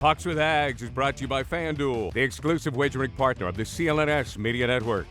Pucks with Haggs is brought to you by Fanduel, the exclusive wagering partner of the CLNS Media Network.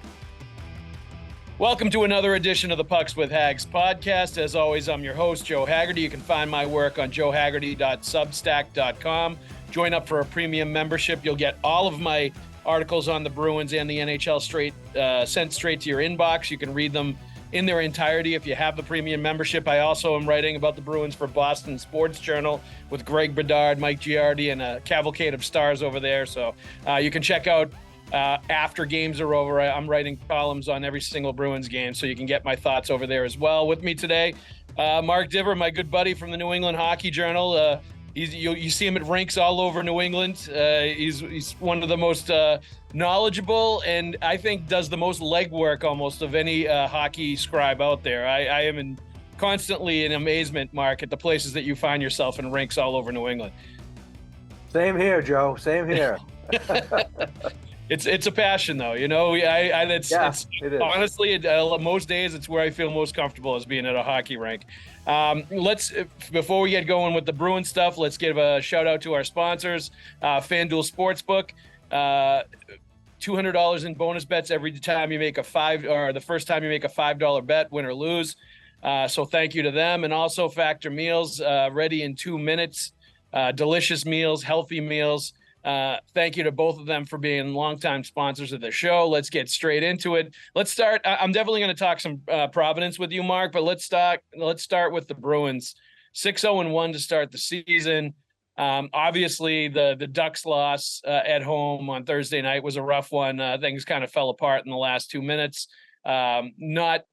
Welcome to another edition of the Pucks with Haggs podcast. As always, I'm your host, Joe Haggerty. You can find my work on joehaggerty.substack.com. Join up for a premium membership. You'll get all of my articles on the Bruins and the NHL sent straight to your inbox. You can read them in their entirety if you have the premium membership. I also am writing about the Bruins for Boston Sports Journal with Greg Bedard, Mike Giardi, and a cavalcade of stars over there. So you can check out after games are over. I'm writing columns on every single Bruins game, so you can get my thoughts over there as well. With me today, Mark Divver, my good buddy from the New England Hockey Journal. You see him at rinks all over New England. He's one of the most knowledgeable and I think does the most legwork almost of any hockey scribe out there. I am constantly in amazement, Mark, at the places that you find yourself in rinks all over New England. Same here, Joe. Same here. It's a passion, though. You know, it is. Honestly, most days it's where I feel most comfortable is being at a hockey rink. Before we get going with the Bruins stuff, let's give a shout out to our sponsors, Fanduel Sportsbook. $200 in bonus bets every time you make the first time you make a $5 bet, win or lose. So thank you to them, and also Factor Meals, ready in 2 minutes. Delicious meals, healthy meals. Thank you to both of them for being longtime sponsors of the show. Let's get straight into it. Let's start. I'm definitely going to talk some Providence with you, Mark, but let's start with the Bruins. 6-0-1 to start the season. Obviously, the Ducks loss at home on Thursday night was a rough one. Things kind of fell apart in the last 2 minutes. Not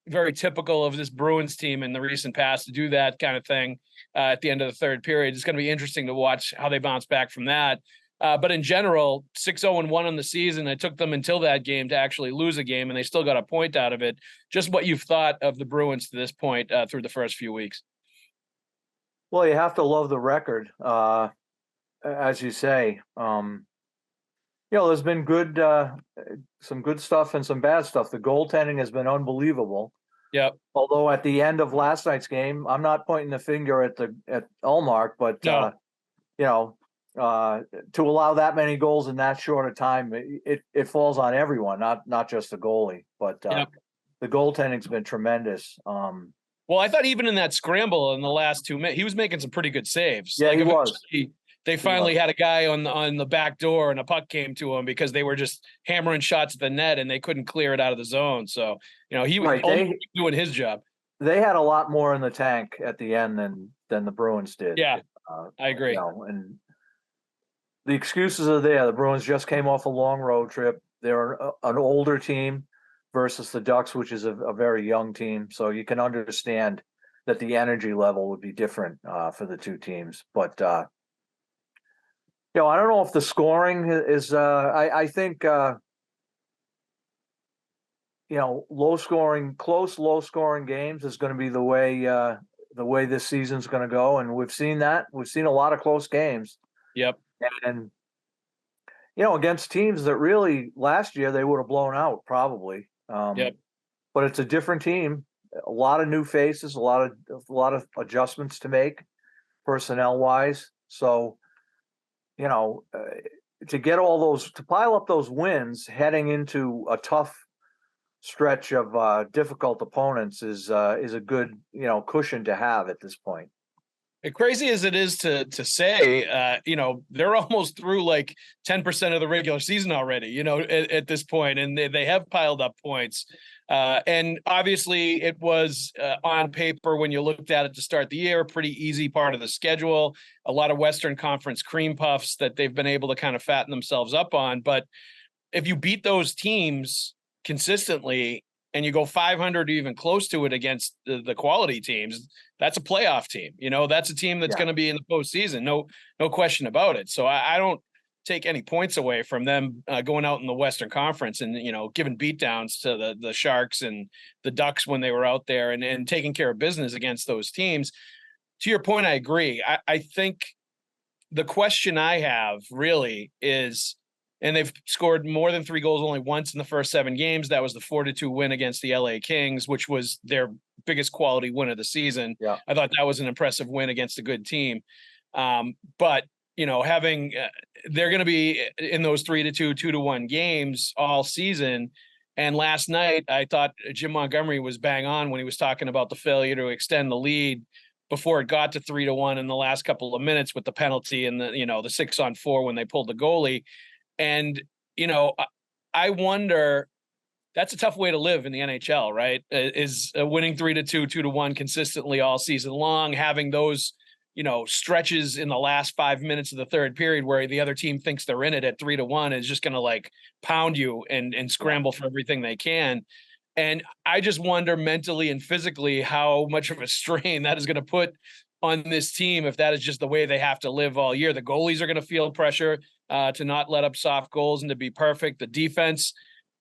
very typical of this Bruins team in the recent past to do that kind of thing at the end of the third period. It's going to be interesting to watch how they bounce back from that. But in general, 6-0-1 on the season, it took them until that game to actually lose a game, and they still got a point out of it. Just what you've thought of the Bruins to this point through the first few weeks. Well, you have to love the record, as you say. There's been some good stuff and some bad stuff. The goaltending has been unbelievable. Yep. Although at the end of last night's game, I'm not pointing the finger at Ullmark, but no. To allow that many goals in that short a time, it falls on everyone, not just the goalie. But yep. The goaltending's been tremendous. Well, I thought even in that scramble in the last 2 minutes, he was making some pretty good saves. Yeah, he was. They finally had a guy on the back door, and a puck came to him because they were just hammering shots at the net and they couldn't clear it out of the zone. So, he was doing his job. They had a lot more in the tank at the end than the Bruins did. Yeah, I agree. And the excuses are there. The Bruins just came off a long road trip. They're an older team versus the Ducks, which is a very young team. So you can understand that the energy level would be different for the two teams. But I don't know if the scoring is. I think low scoring games is going to be the way this season's going to go, and we've seen that. We've seen a lot of close games. Yep. And against teams that really last year they would have blown out probably. Yep. But it's a different team. A lot of new faces. A lot of adjustments to make, personnel wise. So. To get to pile up those wins heading into a tough stretch of difficult opponents is a good, cushion to have at this point. Crazy as it is to say, they're almost through like 10% of the regular season already, at this point, and they have piled up points. And obviously it was on paper, when you looked at it to start the year, a pretty easy part of the schedule, a lot of Western Conference cream puffs that they've been able to kind of fatten themselves up on. But if you beat those teams consistently and you go 500 or even close to it against the quality teams, that's a playoff team. That's a team that's going to be in the postseason. No question about it. So I don't take any points away from them going out in the Western Conference and, giving beatdowns to the Sharks and the Ducks when they were out there and taking care of business against those teams. To your point, I agree. I think the question I have really is, and they've scored more than 3 goals only once in the first 7 games. That was the 4-2 win against the LA Kings, which was their biggest quality win of the season. Yeah. I thought that was an impressive win against a good team. But having they're going to be in those 3-2, 2-1 games all season. And last night, I thought Jim Montgomery was bang on when he was talking about the failure to extend the lead before it got to 3-1 in the last couple of minutes with the penalty and the 6-on-4 when they pulled the goalie. And, I wonder, that's a tough way to live in the NHL, right? Is winning 3-2, 2-1 consistently all season long, having those, stretches in the last 5 minutes of the third period where the other team thinks they're in it at 3-1 is just going to like pound you and scramble for everything they can. And I just wonder mentally and physically how much of a strain that is going to put on this team if that is just the way they have to live all year. The goalies are going to feel pressure to not let up soft goals and to be perfect. The defense,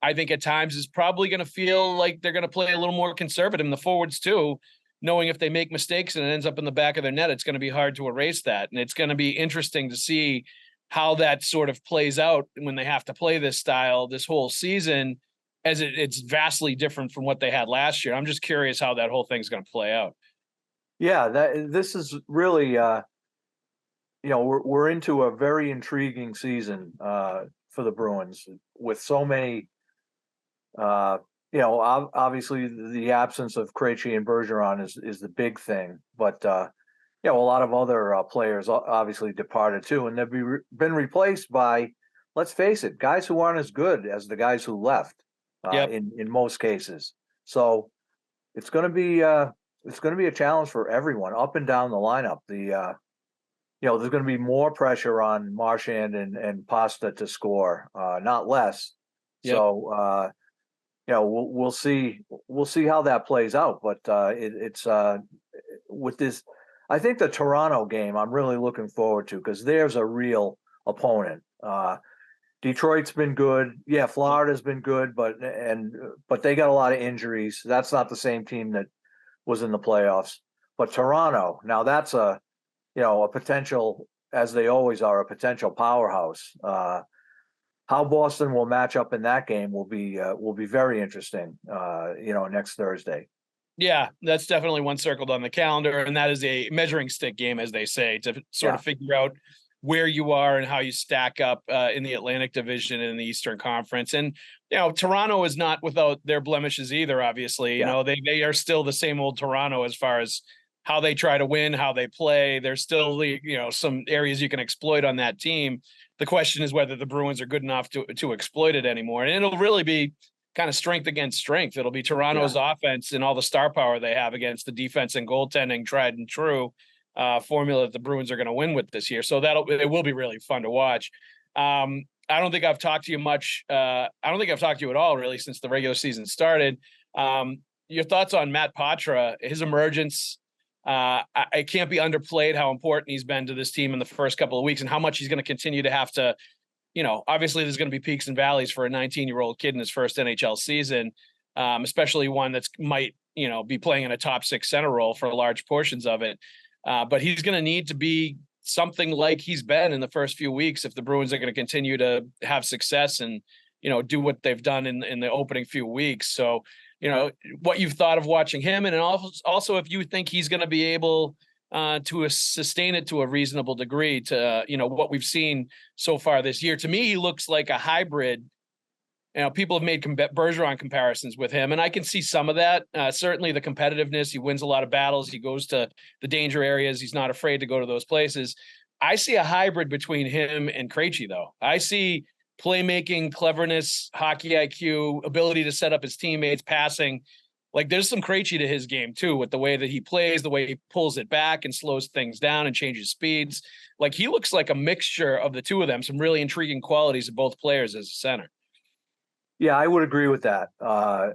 I think at times is probably going to feel like they're going to play a little more conservative. And the forwards too, knowing if they make mistakes and it ends up in the back of their net, it's going to be hard to erase that. And it's going to be interesting to see how that sort of plays out when they have to play this style this whole season, as it's vastly different from what they had last year. I'm just curious how that whole thing's going to play out. Yeah, this is really, we're into a very intriguing season for the Bruins with so many, obviously the absence of Krejci and Bergeron is the big thing, but a lot of other players obviously departed too, and they've been replaced by, let's face it, guys who aren't as good as the guys who left in most cases. So it's going to be a challenge for everyone up and down the lineup. There's going to be more pressure on Marchand and Pasta to score, not less. Yep. So, we'll see how that plays out. But it's with this, I think the Toronto game I'm really looking forward to because there's a real opponent. Detroit's been good. Yeah, Florida's been good, but they got a lot of injuries. That's not the same team that was in the playoffs. But Toronto, now that's a potential, as they always are, a potential powerhouse. How Boston will match up in that game will be very interesting. Next Thursday. Yeah, that's definitely one circled on the calendar, and that is a measuring stick game, as they say, to sort of figure out where you are and how you stack up in the Atlantic Division and in the Eastern Conference. And, Toronto is not without their blemishes either, obviously. They are still the same old Toronto as far as how they try to win, how they play. There's still, some areas you can exploit on that team. The question is whether the Bruins are good enough to exploit it anymore. And it'll really be kind of strength against strength. It'll be Toronto's offense and all the star power they have against the defense and goaltending, tried and true formula that the Bruins are going to win with this year. So it will be really fun to watch. I don't think I've talked to you much. I don't think I've talked to you at all really since the regular season started. Your thoughts on Matt Poitras, his emergence? It can't be underplayed how important he's been to this team in the first couple of weeks and how much he's going to continue to have to, obviously there's going to be peaks and valleys for a 19-year-old kid in his first NHL season, especially one that's might, be playing in a top six center role for large portions of it. But he's going to need to be something like he's been in the first few weeks if the Bruins are going to continue to have success and, do what they've done in the opening few weeks. So, what you've thought of watching him, and also if you think he's going to be able to sustain it to a reasonable degree to, what we've seen so far this year. To me, he looks like a hybrid. People have made Bergeron comparisons with him, and I can see some of that. Certainly the competitiveness, he wins a lot of battles. He goes to the danger areas. He's not afraid to go to those places. I see a hybrid between him and Krejci, though. I see playmaking, cleverness, hockey IQ, ability to set up his teammates, passing. Like there's some Krejci to his game too, with the way that he plays, the way he pulls it back and slows things down and changes speeds. Like he looks like a mixture of the two of them, some really intriguing qualities of both players as a center. Yeah, I would agree with that. The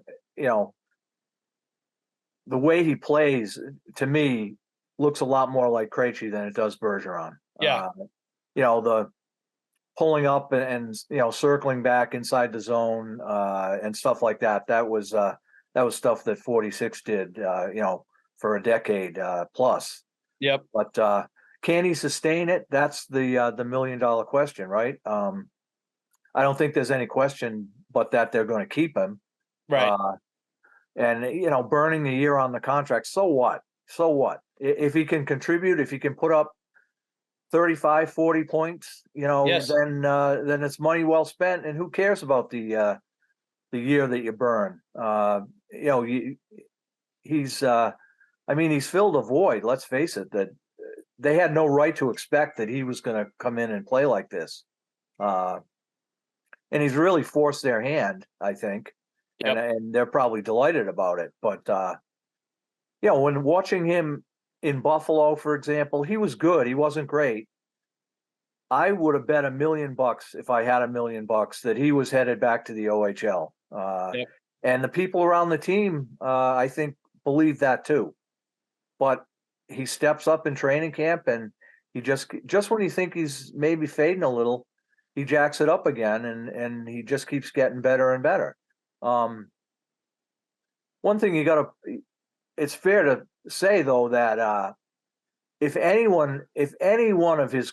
way he plays, to me, looks a lot more like Krejci than it does Bergeron. Yeah. The pulling up and circling back inside the zone and stuff like that. That was stuff that 46 did, for a decade plus. Yep. But can he sustain it? That's the $1 million question, right? I don't think there's any question but that they're going to keep him. Right. And burning the year on the contract. So what? If he can contribute, if he can put up 35, 40 points, Yes. then it's money well spent. And who cares about the year that you burn? He's filled a void. Let's face it, that they had no right to expect that he was going to come in and play like this. And he's really forced their hand, I think. Yep. And they're probably delighted about it. But, when watching him in Buffalo, for example, he was good. He wasn't great. I would have bet $1 million if I had $1 million that he was headed back to the OHL. Yep. And the people around the team, I think, believe that too. But he steps up in training camp, and he just when you think he's maybe fading a little, he jacks it up again, and he just keeps getting better and better. One thing it's fair to say though that if any one of his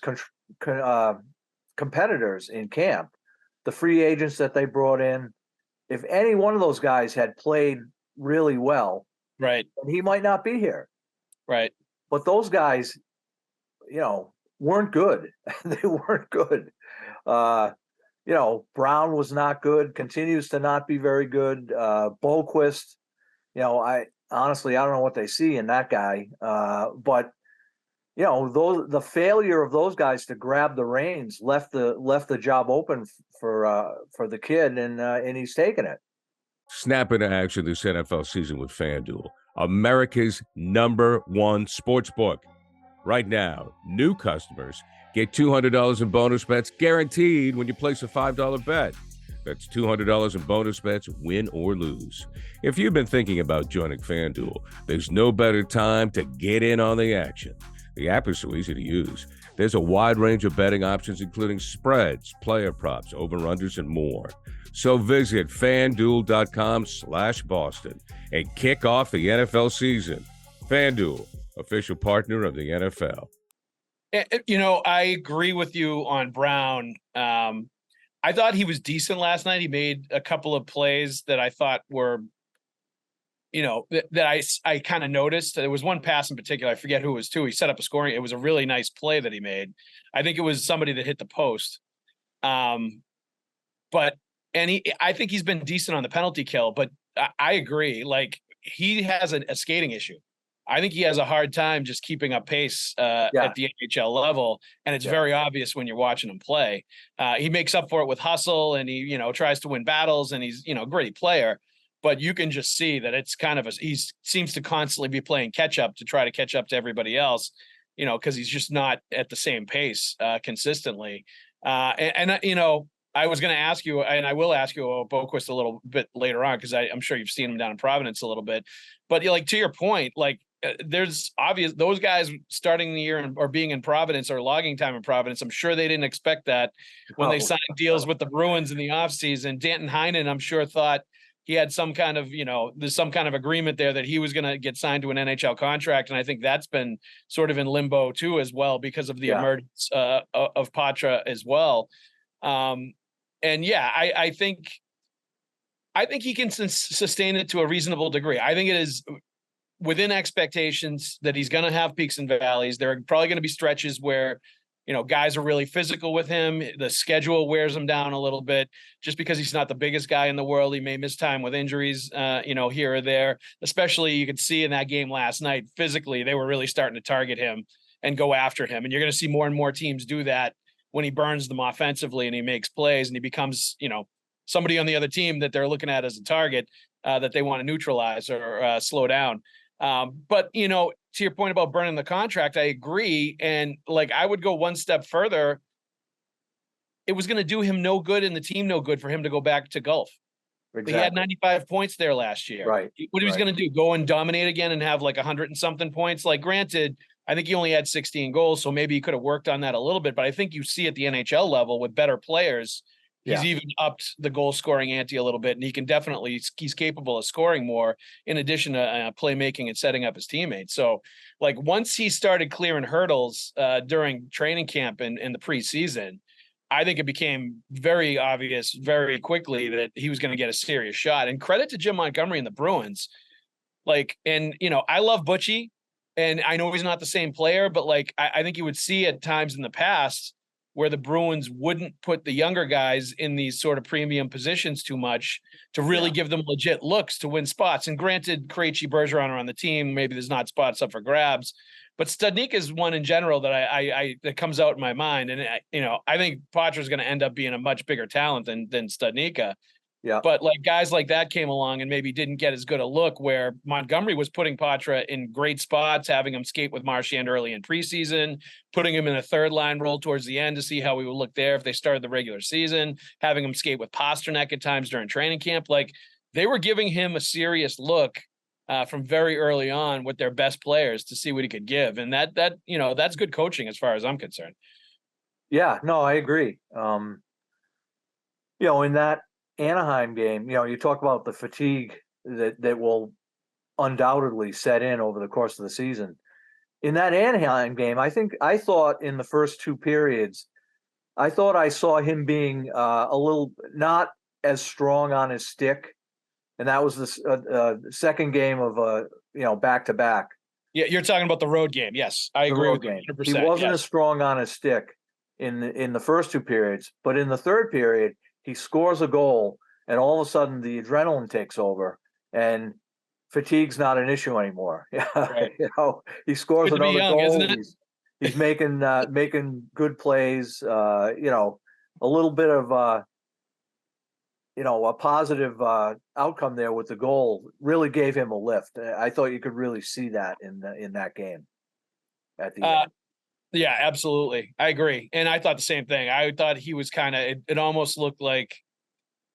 competitors in camp, the free agents that they brought in, if any one of those guys had played really well, right, he might not be here. Right. But those guys, weren't good. They weren't good. Brown was not good, continues to not be very good. Boquist, I honestly don't know what they see in that guy. But the failure of those guys to grab the reins left the job open for the kid, and he's taken it. Snap into action this NFL season with Fanduel, America's #1 sportsbook. Right now, new customers get $200 in bonus bets guaranteed when you place a $5 bet. That's $200 in bonus bets, win or lose. If you've been thinking about joining Fanduel, there's no better time to get in on the action. The app is so easy to use. There's a wide range of betting options, including spreads, player props, over-unders, and more. So visit FanDuel.com/Boston and kick off the NFL season. Fanduel, official partner of the NFL. I agree with you on Brown. I thought he was decent last night. He made a couple of plays that I thought were, that I kind of noticed. There was one pass in particular. I forget who it was to. He set up a scoring. It was a really nice play that he made. I think it was somebody that hit the post. I think he's been decent on the penalty kill, but I agree. Like, he has a skating issue. I think he has a hard time just keeping up pace at the NHL level, and it's very obvious when you're watching him play. He makes up for it with hustle, and he tries to win battles, and he's a great player. But you can just see that it's kind of he seems to constantly be playing catch up to try to catch up to everybody else, because he's just not at the same pace consistently. I was going to ask you, and I will ask you about Boquist a little bit later on, because I'm sure you've seen him down in Providence a little bit. But to your point, there's obvious those guys starting the year or being in Providence or logging time in Providence. I'm sure they didn't expect that when they signed deals with the Bruins in the offseason. Danton Heinen, I'm sure, thought he had some kind of, there's some kind of agreement there that he was going to get signed to an NHL contract. And I think that's been sort of in limbo too, as well, because of the emergence of Poitras as well. I think he can sustain it to a reasonable degree. I think it is within expectations that he's going to have peaks and valleys. There are probably going to be stretches where, guys are really physical with him. The schedule wears him down a little bit just because he's not the biggest guy in the world. He may miss time with injuries, here or there. Especially you could see in that game last night, physically, they were really starting to target him and go after him. And you're going to see more and more teams do that when he burns them offensively and he makes plays and he becomes, somebody on the other team that they're looking at as a target that they want to neutralize or slow down. But to your point about burning the contract, I agree. And I would go one step further. It was going to do him no good and the team no good for him to go back to Gulf. Exactly. He had 95 points there last year. Right. What he was going to do, go and dominate again and have 100 and something points. Granted, I think he only had 16 goals, so maybe he could have worked on that a little bit. But I think you see at the NHL level with better players, he's even upped the goal scoring ante a little bit, and he's capable of scoring more in addition to playmaking and setting up his teammates. So once he started clearing hurdles during training camp and in the preseason, I think it became very obvious very quickly that he was going to get a serious shot. And credit to Jim Montgomery and the Bruins. I love Butchie. And I know he's not the same player, but like I think you would see at times in the past where the Bruins wouldn't put the younger guys in these sort of premium positions too much to really give them legit looks to win spots. And granted, Krejci, Bergeron are on the team. Maybe there's not spots up for grabs, but Studnicka is one in general that I that comes out in my mind. And I think Poitras is going to end up being a much bigger talent than Studnicka. Yeah. But like guys like that came along and maybe didn't get as good a look, where Montgomery was putting Poitras in great spots, having him skate with Marchand early in preseason, putting him in a third line role towards the end to see how he would look there if they started the regular season, having him skate with Pasternak at times during training camp. Like they were giving him a serious look from very early on with their best players to see what he could give. And that's good coaching as far as I'm concerned. Yeah, no, I agree. In that Anaheim game, you talk about the fatigue that will undoubtedly set in over the course of the season. In that Anaheim game, I thought in the first two periods, I thought I saw him being a little not as strong on his stick, and that was the second game of back to back. Yeah, you're talking about the road game. Yes, I agree with you 100%. He wasn't as strong on his stick in the first two periods, but in the third period, he scores a goal, and all of a sudden the adrenaline takes over, and fatigue's not an issue anymore. Right. He scores another young, goal. isn't it? He's making good plays. A little bit of a positive outcome there with the goal really gave him a lift. I thought you could really see that in that game at the end. Yeah, absolutely. I agree. And I thought the same thing. I thought he was it almost looked like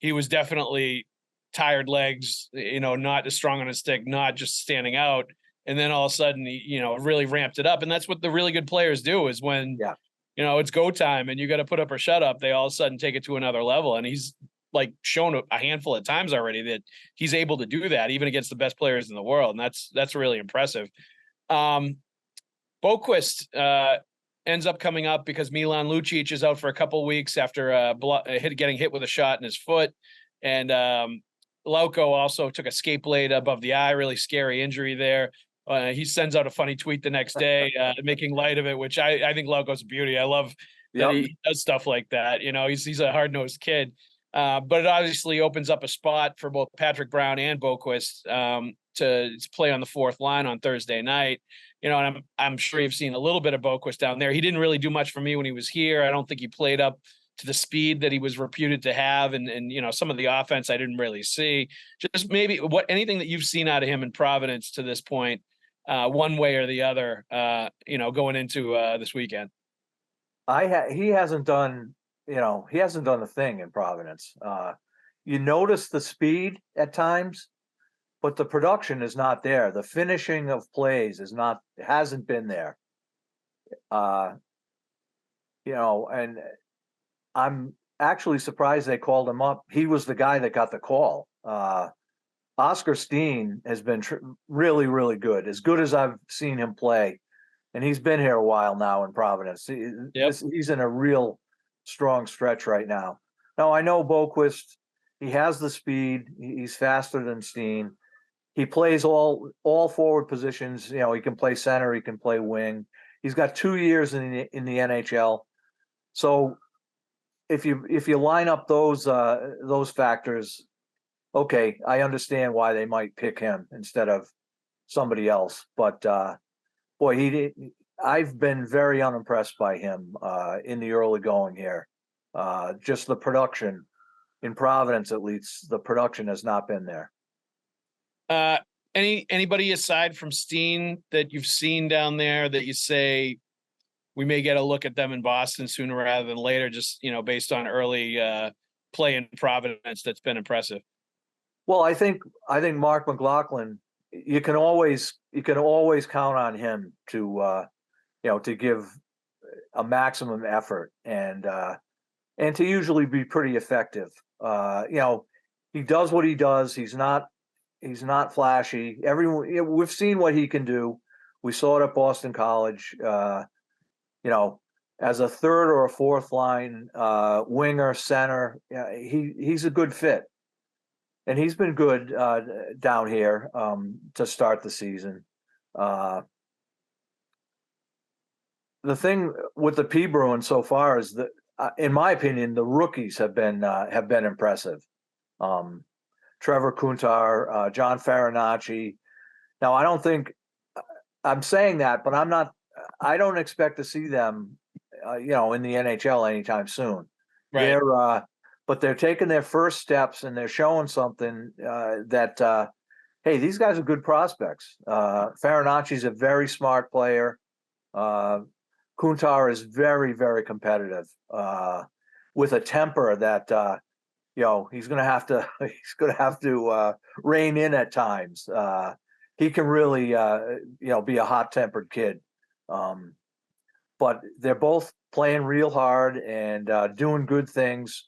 he was definitely tired legs, not as strong on his stick, not just standing out. And then all of a sudden, he, really ramped it up. And that's what the really good players do is when, it's go time and you got to put up or shut up, they all of a sudden take it to another level. And he's like shown a handful of times already that he's able to do that even against the best players in the world. And that's really impressive. Boquist ends up coming up because Milan Lucic is out for a couple of weeks after getting hit with a shot in his foot. And Lauko also took a skate blade above the eye, really scary injury there. He sends out a funny tweet the next day, making light of it, which I think Lauko's a beauty. I love that he does stuff like that. He's a hard-nosed kid. But it obviously opens up a spot for both Patrick Brown and Boquist to play on the fourth line on Thursday night. And I'm sure you've seen a little bit of Boquist down there. He didn't really do much for me when he was here. I don't think he played up to the speed that he was reputed to have. And some of the offense I didn't really see. Just maybe anything that you've seen out of him in Providence to this point, one way or the other, going into this weekend. He hasn't done a thing in Providence. You notice the speed at times, but the production is not there. The finishing of plays hasn't been there. And I'm actually surprised they called him up. He was the guy that got the call. Oscar Steen has been really, really good, as good as I've seen him play. And he's been here a while now in Providence. He's in a real strong stretch right now. Now, I know Boquist, he has the speed. He's faster than Steen. He plays all forward positions. He can play center. He can play wing. He's got 2 years in the NHL. So if you line up those factors, okay, I understand why they might pick him instead of somebody else. But boy, I've been very unimpressed by him in the early going here. Just the production in Providence, at least, the production has not been there. Anybody aside from Steen that you've seen down there that you say we may get a look at them in Boston sooner rather than later, just based on early play in Providence that's been impressive? Well, I think Mark McLaughlin, you can always count on him to give a maximum effort and to usually be pretty effective. He does what he does. He's not flashy. We've seen what he can do. We saw it at Boston College. As a third or a fourth line winger, center, he's a good fit. And he's been good down here to start the season. the thing with the P Bruins so far is that, in my opinion, the rookies have been impressive. Trevor Kuntar, John Farinacci. Now, I don't think I'm saying that, but I don't expect to see them, in the NHL anytime soon. Right. But they're taking their first steps and they're showing something that, hey, these guys are good prospects. Farinacci's a very smart player. Kuntar is very, very competitive, with a temper that, he's going to have to rein in at times. He can really, be a hot-tempered kid. But they're both playing real hard and doing good things,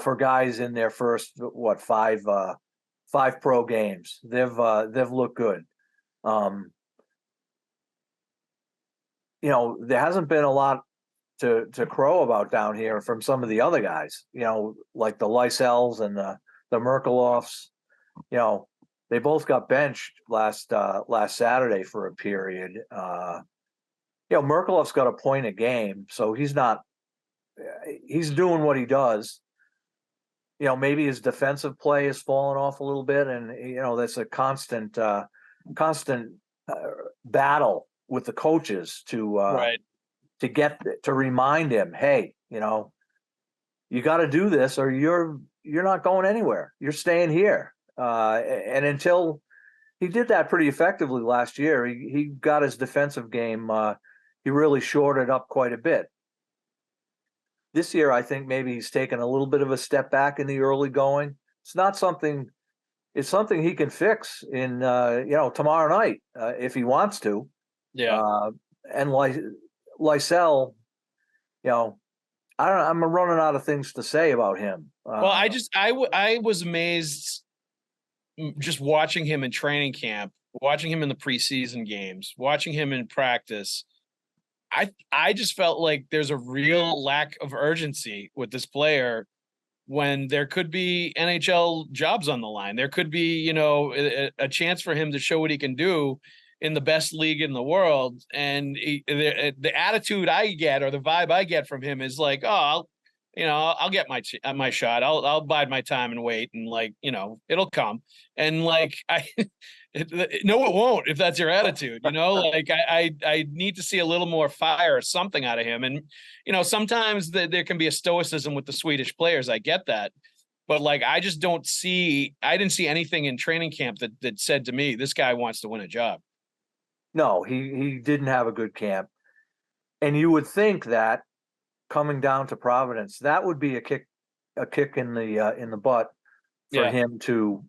for guys in their first, five pro games. They've looked good. There hasn't been a lot to crow about down here from some of the other guys, like the Lysels and the Merkeloffs. They both got benched last Saturday for a period. Merkeloff's got a point a game, so he's doing what he does. Maybe his defensive play has fallen off a little bit, and that's a constant battle with the coaches to remind him, hey, you got to do this, or you're not going anywhere. You're staying here. And until he did that pretty effectively last year, he got his defensive game. He really shored it up quite a bit. This year, I think maybe he's taken a little bit of a step back in the early going. It's something he can fix in, tomorrow night if he wants to. Yeah. And Lysell, I'm running out of things to say about him. Well, I was amazed just watching him in training camp, watching him in the preseason games, watching him in practice. I just felt like there's a real lack of urgency with this player when there could be NHL jobs on the line. There could be, a chance for him to show what he can do in the best league in the world. And the attitude I get, or the vibe I get from him, is like, oh, I'll get my shot. I'll bide my time and wait, and it'll come. And no, it won't, if that's your attitude. I need to see a little more fire or something out of him. And sometimes there can be a stoicism with the Swedish players. I get that, but I just I didn't see anything in training camp that said to me, this guy wants to win a job. No, he didn't have a good camp, and you would think that coming down to Providence, that would be a kick in the butt for him to,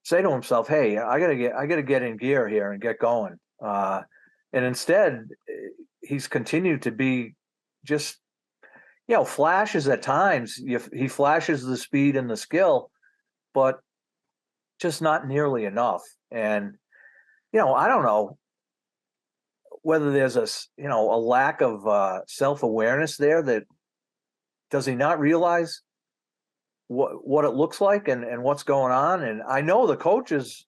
say to himself, hey, I gotta get in gear here and get going. And instead, he's continued to be just, flashes at times. He flashes the speed and the skill, but just not nearly enough. And I don't know whether there's a lack of self-awareness there. That does he not realize what it looks like and what's going on? And I know the coaches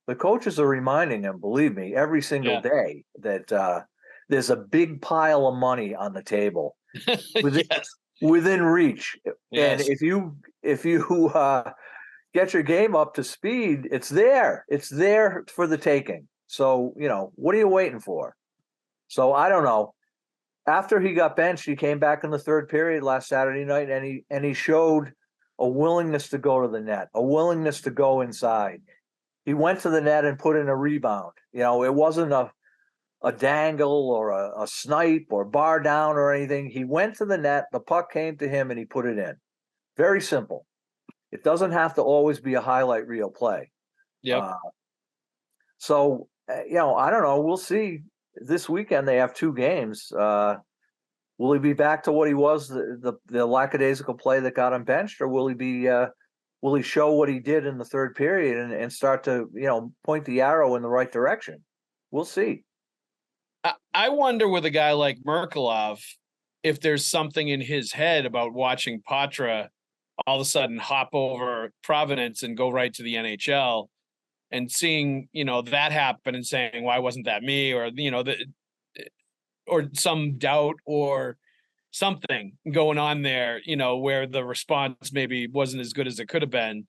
are reminding him, believe me, every single day that there's a big pile of money on the table within reach. Yes. And if you get your game up to speed, it's there for the taking. So, what are you waiting for? So I don't know. After he got benched, he came back in the third period last Saturday night, and he showed a willingness to go to the net, a willingness to go inside. He went to the net and put in a rebound. It wasn't a dangle or a snipe or bar down or anything. He went to the net, the puck came to him, and he put it in. Very simple. It doesn't have to always be a highlight reel play. Yep. So, I don't know. We'll see. This weekend they have two games. Will he be back to what he was, the lackadaisical play that got him benched, or will he show what he did in the third period and start to, point the arrow in the right direction? We'll see. I wonder with a guy like Merkelov, if there's something in his head about watching Poitras all of a sudden hop over Providence and go right to the NHL, and seeing, that happen and saying, why wasn't that me? Or, some doubt or something going on there, where the response maybe wasn't as good as it could have been.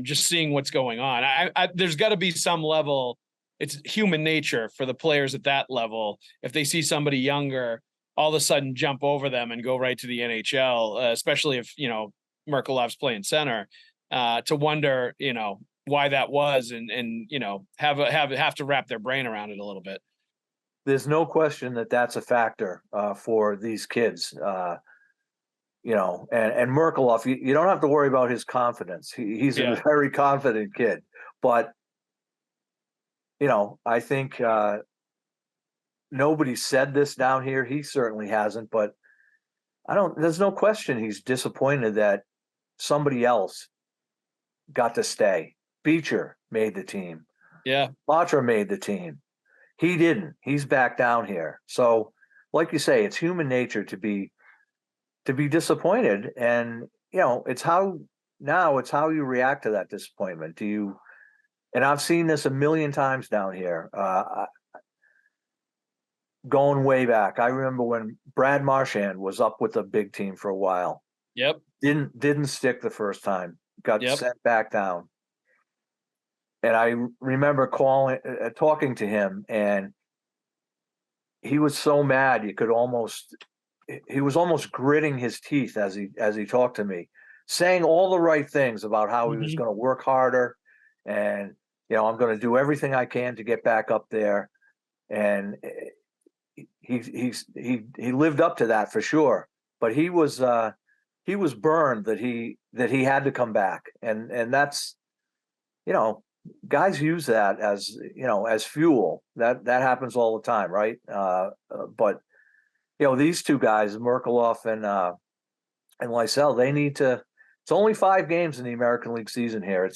Just seeing what's going on. There's got to be some level. It's human nature for the players at that level. If they see somebody younger, all of a sudden jump over them and go right to the NHL, especially if, Merkelov's playing center, to wonder, why that was and have to wrap their brain around it a little bit. There's no question that that's a factor for these kids. And Merkelov, you don't have to worry about his confidence. He's a very confident kid, but I think nobody said this down here. He certainly hasn't, but there's no question he's disappointed that somebody else got to stay. Beecher made the team. Yeah. Poitras made the team. He didn't. He's back down here. So, like you say, it's human nature to be disappointed, and it's how you react to that disappointment. And I've seen this a million times down here. Going way back, I remember when Brad Marchand was up with a big team for a while. Yep. Didn't stick the first time. Got sent back down. And I remember talking to him, and he was so mad he was almost gritting his teeth as he talked to me, saying all the right things about how he was going to work harder, and I'm going to do everything I can to get back up there. And he lived up to that for sure. But he was burned that he had to come back, and that's guys use that as as fuel. That happens all the time, right? But these two guys, Merkelov and Lysell, they need to. It's only 5 games in the American League season here.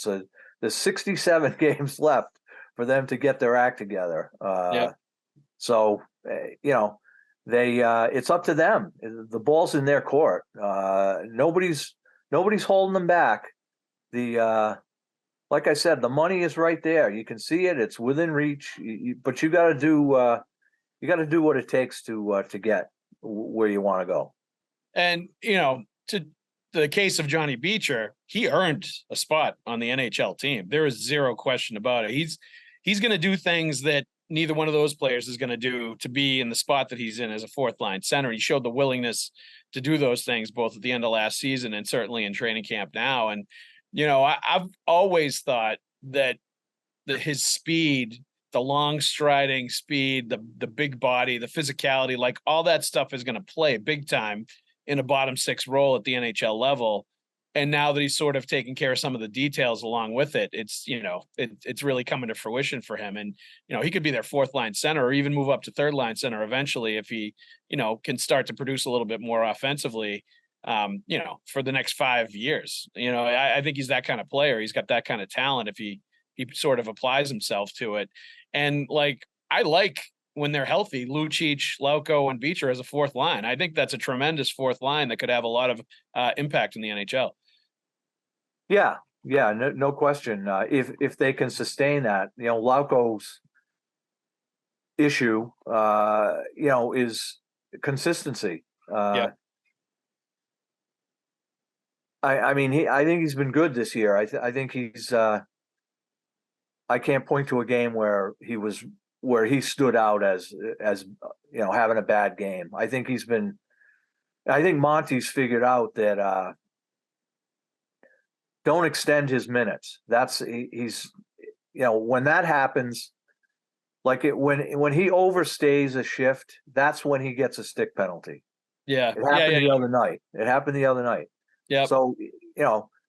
There's 67 games left for them to get their act together. So it's up to them. The ball's in their court. Nobody's holding them back. Like I said, the money is right there. You can see it. It's within reach. But you got to do what it takes to get where you want to go. And to the case of Johnny Beecher, he earned a spot on the NHL team. There is zero question about it. He's going to do things that neither one of those players is going to do to be in the spot that he's in as a fourth line center. He showed the willingness to do those things both at the end of last season and certainly in training camp now. And I've always thought that his speed, the long striding speed, the big body, the physicality, like all that stuff is going to play big time in a bottom 6 role at the NHL level. And now that he's sort of taking care of some of the details along with it, it's really coming to fruition for him. And, he could be their fourth line center or even move up to third line center eventually if he, can start to produce a little bit more offensively. For the next 5 years. I think he's that kind of player. He's got that kind of talent if he sort of applies himself to it. And I like when they're healthy, Lucic, Lauko, and Beecher as a fourth line. I think that's a tremendous fourth line that could have a lot of impact in the NHL. Yeah, no question. If they can sustain that, Lauko's issue, is consistency. I think he's been good this year. I think he's. I can't point to a game where he stood out as having a bad game. I think he's been. I think Monty's figured out that don't extend his minutes. He's when that happens, when he overstays a shift, that's when he gets a stick penalty. Yeah, it happened the other night. It happened the other night. Yeah. So,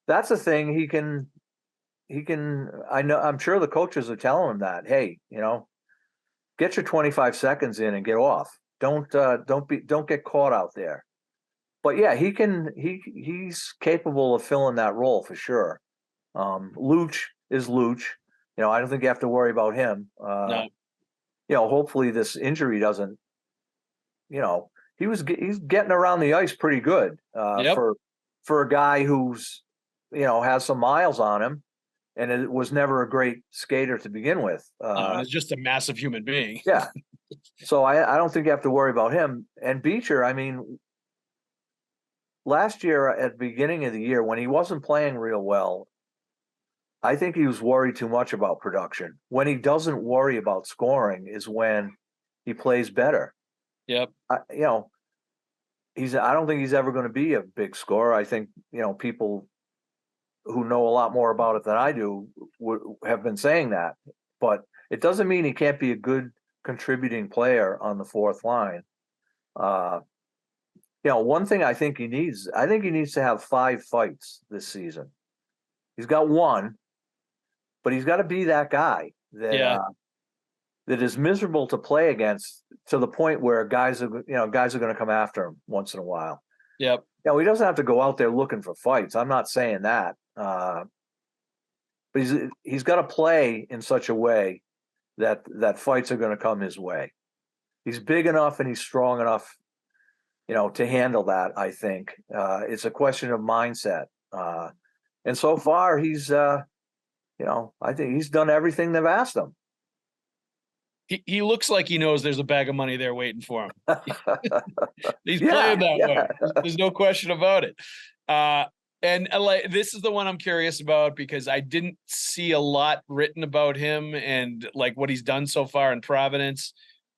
that's a thing he can, I'm sure the coaches are telling him that, hey, get your 25 seconds in and get off. Don't get caught out there. But yeah, he's capable of filling that role for sure. Luch is Luch. I don't think you have to worry about him. No. Hopefully this injury doesn't, he's getting around the ice pretty good for a guy who's, has some miles on him, and it was never a great skater to begin with. He's just a massive human being. Yeah. So I don't think you have to worry about him. And Beecher, I mean, last year at the beginning of the year when he wasn't playing real well, I think he was worried too much about production. When he doesn't worry about scoring is when he plays better. Yep. I don't think he's ever going to be a big scorer. I think, people who know a lot more about it than I do have been saying that, but it doesn't mean he can't be a good contributing player on the fourth line. One thing I think he needs to have 5 fights this season. He's got one, but he's got to be that guy that that is miserable to play against, to the point where guys are going to come after him once in a while. Yep. He doesn't have to go out there looking for fights. I'm not saying that, but he's got to play in such a way that fights are going to come his way. He's big enough and he's strong enough, to handle that. I think it's a question of mindset. And so far, he's, I think he's done everything they've asked him. He looks like he knows there's a bag of money there waiting for him. He's playing that way. There's no question about it. And this is the one I'm curious about because I didn't see a lot written about him and like what he's done so far in Providence.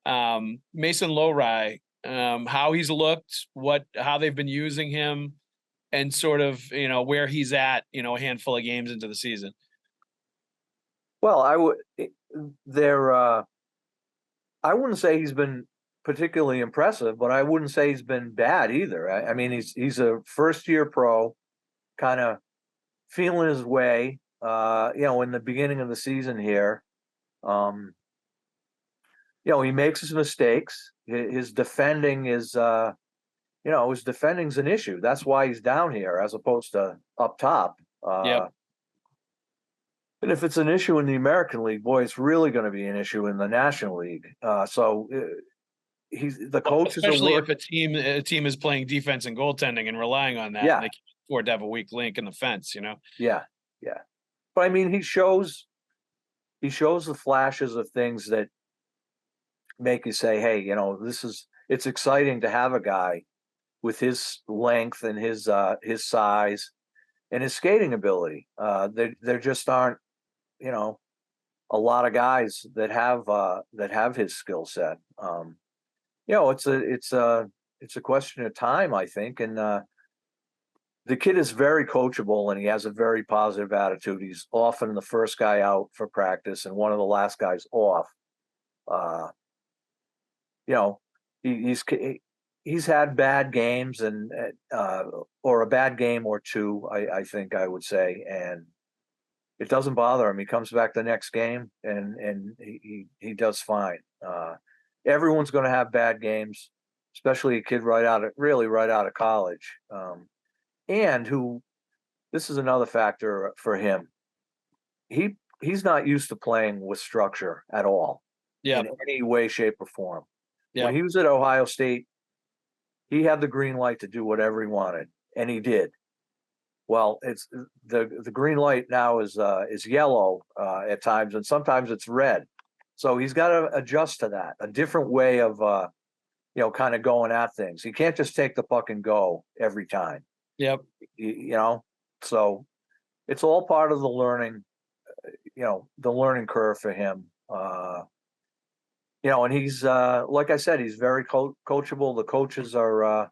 Mason Lohrei, how he's looked, how they've been using him, and sort of where he's at, a handful of games into the season. Well, I wouldn't say he's been particularly impressive, but I wouldn't say he's been bad either. I mean, he's a first-year pro, kind of feeling his way, in the beginning of the season here. He makes his mistakes. His defending is, his defending's an issue. That's why he's down here as opposed to up top. Yep. And if it's an issue in the American League, boy, it's really going to be an issue in the National League. So the coach, especially if a team is playing defense and goaltending and relying on that. Yeah. They can afford to have a weak link in the fence, Yeah. But I mean, he shows the flashes of things that make you say, hey, it's exciting to have a guy with his length and his size and his skating ability. There just aren't, a lot of guys that have his skill set. It's a question of time, I think. And the kid is very coachable and he has a very positive attitude. He's often the first guy out for practice and one of the last guys off. He's had bad games and or a bad game or two, I think I would say, and it doesn't bother him. He comes back the next game and he does fine. Everyone's going to have bad games, especially a kid right out of college, and who, this is another factor for him. He's not used to playing with structure at all, in any way, shape, or form. When he was at Ohio State, he had the green light to do whatever he wanted, and he did. Well, it's the green light now is yellow at times, and sometimes it's red. So he's got to adjust to that, a different way of kind of going at things. He can't just take the puck and go every time. Yep. So it's all part of the learning, the learning curve for him. And he's like I said, he's very coachable. The coaches are,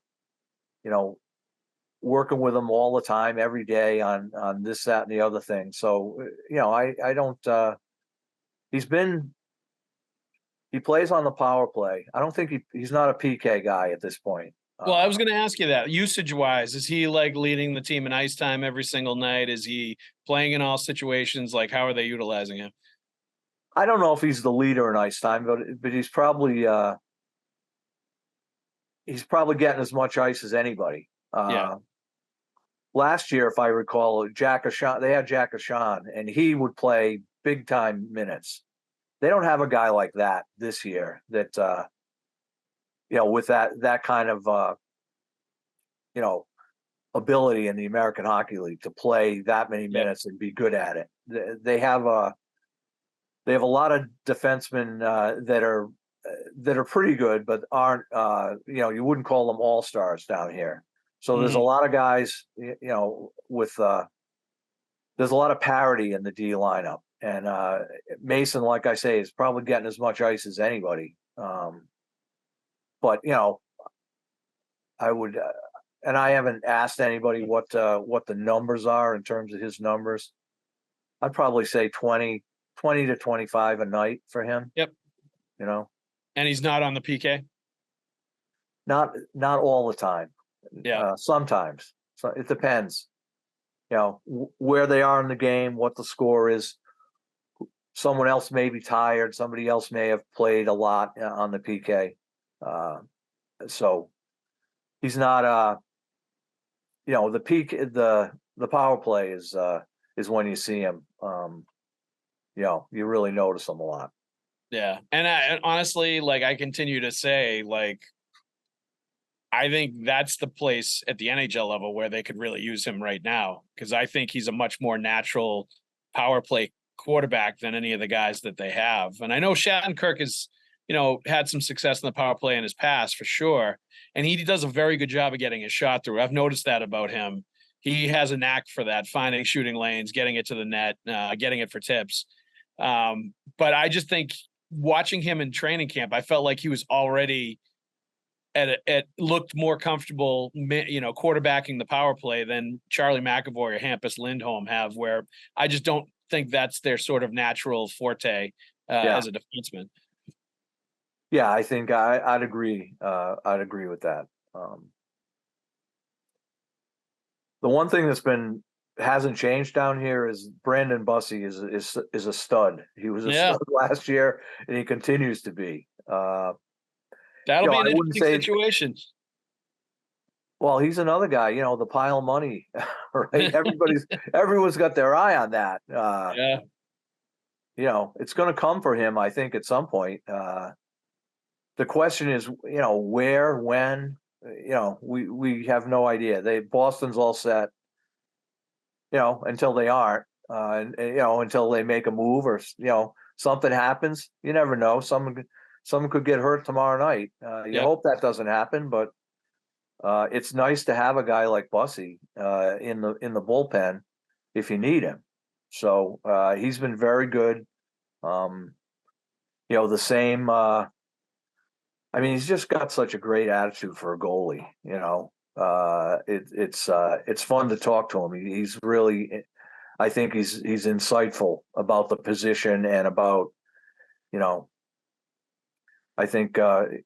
working with him all the time, every day on this, that, and the other thing. So, I don't. He plays on the power play. I don't think he's not a PK guy at this point. Well, I was going to ask you that. Usage-wise, is he like leading the team in ice time every single night? Is he playing in all situations? Like, how are they utilizing him? I don't know if he's the leader in ice time, but he's probably getting as much ice as anybody. Last year, if I recall, they had Jack Ashan, and he would play big time minutes. They don't have a guy like that this year that with that kind of ability in the American Hockey League to play that many minutes and be good at it. They have a lot of defensemen that are that are pretty good, but aren't, you wouldn't call them all-stars down here. So there's a lot of guys, with, there's a lot of parity in the D lineup. And Mason, like I say, is probably getting as much ice as anybody. But, I would, and I haven't asked anybody what the numbers are in terms of his numbers. I'd probably say 20 to 25 a night for him. Yep. And he's not on the PK? Not all the time. Yeah. Sometimes. So it depends. Where they are in the game, what the score is. Someone else may be tired. Somebody else may have played a lot on the PK. So he's not, the peak, the power play is when you see him, you really notice him a lot. Yeah. And honestly, like, I continue to say, like, I think that's the place at the NHL level where they could really use him right now, because I think he's a much more natural power play quarterback than any of the guys that they have. And I know Shattenkirk has, had some success in the power play in his past for sure. And he does a very good job of getting his shot through. I've noticed that about him. He has a knack for that, finding shooting lanes, getting it to the net, getting it for tips. But I just think watching him in training camp, I felt like he was already looked more comfortable, quarterbacking the power play than Charlie McAvoy or Hampus Lindholm have, where I just don't think that's their sort of natural forte as a defenseman. Yeah, I think I'd agree. I'd agree with that. The one thing hasn't changed down here is Brandon Bussey is a stud. He was a stud last year, and he continues to be. That'll be an interesting situation. Well, he's another guy, the pile of money, right? Everyone's got their eye on that. It's going to come for him, I think, at some point. The question is, where, when, we have no idea. Boston's all set, until they aren't, until they make a move or, something happens. You never know. Someone could get hurt tomorrow night. You hope that doesn't happen, but it's nice to have a guy like Bussey in the bullpen if you need him. So he's been very good. The same. He's just got such a great attitude for a goalie. It's fun to talk to him. He's really, I think he's insightful about the position and about, I think,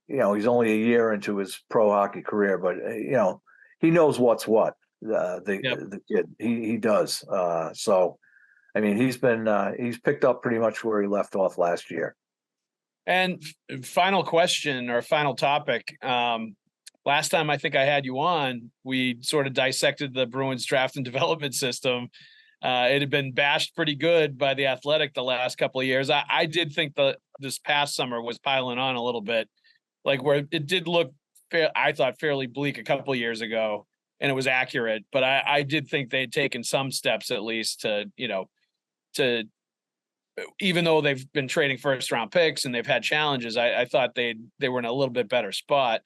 he's only a year into his pro hockey career, but, he knows what's what, the kid. He does. So, he's picked up pretty much where he left off last year. And final question or final topic. Last time I think I had you on, we sort of dissected the Bruins draft and development system. It had been bashed pretty good by the Athletic the last couple of years. I did think this past summer was piling on a little bit, like where it did look, I thought, fairly bleak a couple of years ago, and it was accurate. But I did think they'd taken some steps at least to even though they've been trading first round picks and they've had challenges, I thought they were in a little bit better spot.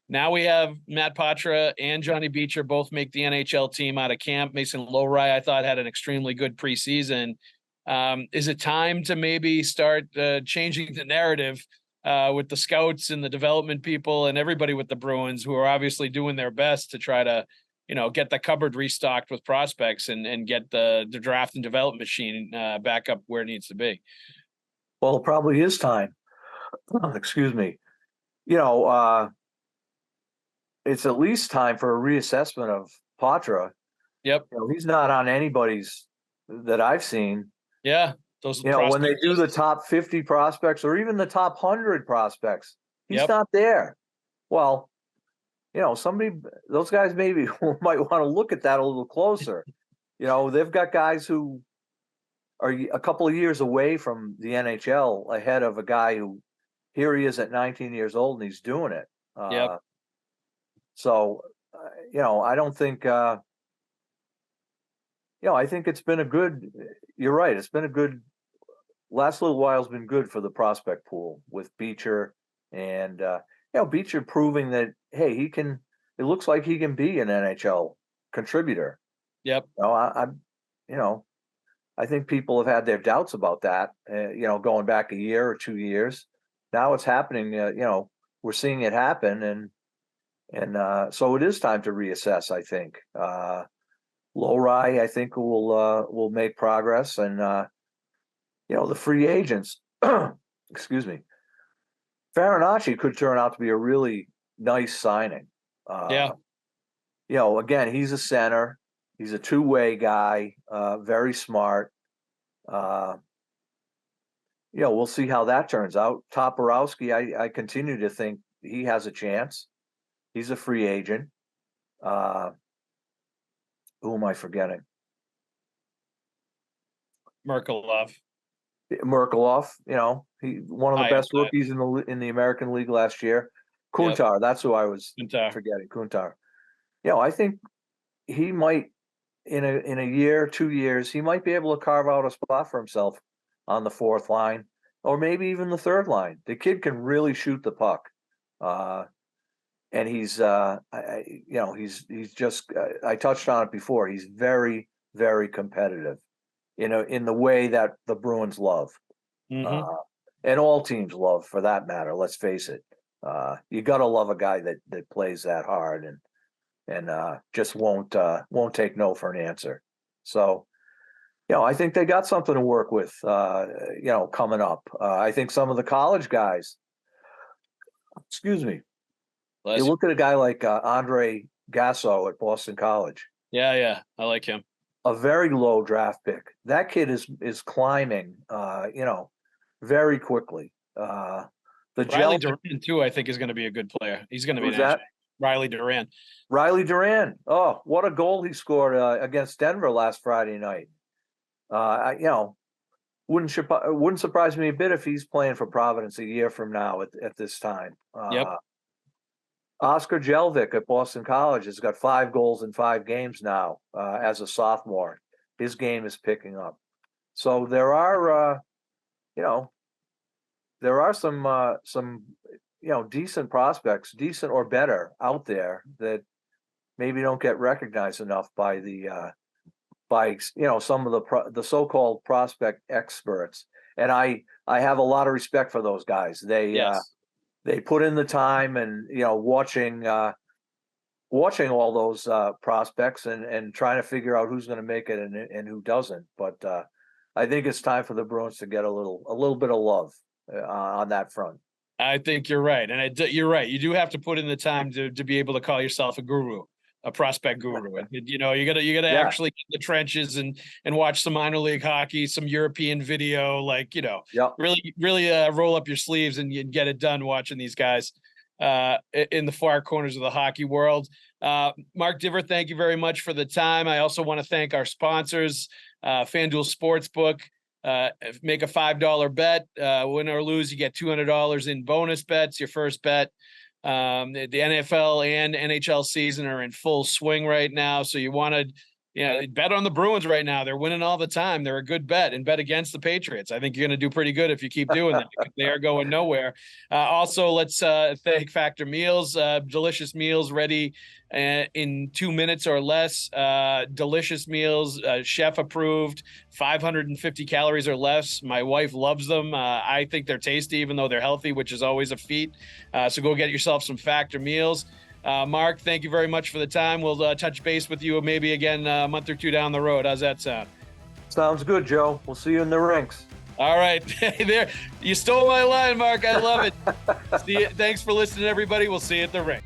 Now we have Matt Poitras and Johnny Beecher both make the NHL team out of camp. Mason Lohrei, I thought, had an extremely good preseason. Is it time to maybe start changing the narrative with the scouts and the development people and everybody with the Bruins, who are obviously doing their best to try to, get the cupboard restocked with prospects and get the draft and development machine back up where it needs to be? Well, it probably is time. Excuse me. It's at least time for a reassessment of Poitras. Yep. He's not on anybody's that I've seen. Yeah. Those when they do the top 50 prospects or even the top 100 prospects, he's not there. Well, those guys maybe might want to look at that a little closer. They've got guys who are a couple of years away from the NHL ahead of a guy who here he is at 19 years old and he's doing it. So, I don't think, I think it's been you're right. It's been a good, last little while has been good for the prospect pool with Beecher, And, Beecher proving that, hey, it looks like he can be an NHL contributor. Yep. I think people have had their doubts about that, going back a year or 2 years. Now it's happening, we're seeing it happen. And so it is time to reassess, I think. Lohrei, I think, will make progress. And, the free agents, excuse me, Farinacci could turn out to be a really nice signing. Again, he's a center. He's a two-way guy, very smart. We'll see how that turns out. Toporowski, I continue to think he has a chance. He's a free agent. Who am I forgetting? Merkelov, he one of the best rookies in the American League last year. Kuntar, yep. That's who I was forgetting. Kuntar. I think he might in a year, 2 years, he might be able to carve out a spot for himself on the fourth line, or maybe even the third line. The kid can really shoot the puck, and he's just. I touched on it before. He's very, very competitive, in the way that the Bruins love, and all teams love, for that matter. Let's face it. You got to love a guy that plays that hard and just won't take no for an answer. So, I think they got something to work with, coming up. I think some of the college guys, excuse me, you look at a guy like Andre Gasso at Boston College. Yeah, I like him. A very low draft pick. That kid is climbing, very quickly. Riley Duran too, I think, is going to be a good player. He's going to be Riley Duran. Riley Duran. Oh, what a goal he scored against Denver last Friday night. Wouldn't surprise me a bit if he's playing for Providence a year from now at this time. Yep. Oscar Jelvik at Boston College has got 5 goals in 5 games now as a sophomore. His game is picking up. So there are, some decent prospects, decent or better, out there that maybe don't get recognized enough by some of the so-called prospect experts. And I have a lot of respect for those guys. They put in the time, and watching all those prospects and trying to figure out who's going to make it and who doesn't. But I think it's time for the Bruins to get a little bit of love on that front. I think you're right, and you're right. You do have to put in the time to be able to call yourself a guru, a prospect guru. And you gotta actually get in the trenches and watch some minor league hockey, some European video, really roll up your sleeves and get it done watching these guys in the far corners of the hockey world. Mark Divver, thank you very much for the time. I also want to thank our sponsors, Fanduel Sportsbook. Make a $5 bet, win or lose, you get $200 in bonus bets. Your first bet. The NFL and NHL season are in full swing right now, so you want to bet on the Bruins right now. They're winning all the time. They're a good bet, and bet against the Patriots. I think you're going to do pretty good if you keep doing that. They are going nowhere. Also, let's thank Factor Meals. Delicious meals ready in 2 minutes or less. Delicious meals, chef approved, 550 calories or less. My wife loves them. I think they're tasty, even though they're healthy, which is always a feat. So go get yourself some Factor Meals. Mark, thank you very much for the time. We'll touch base with you maybe again a month or 2 down the road. How's that sound? Sounds good, Joe. We'll see you in the rinks. All right. There, you stole my line, Mark. I love it. See you. Thanks for listening, everybody. We'll see you at the rink.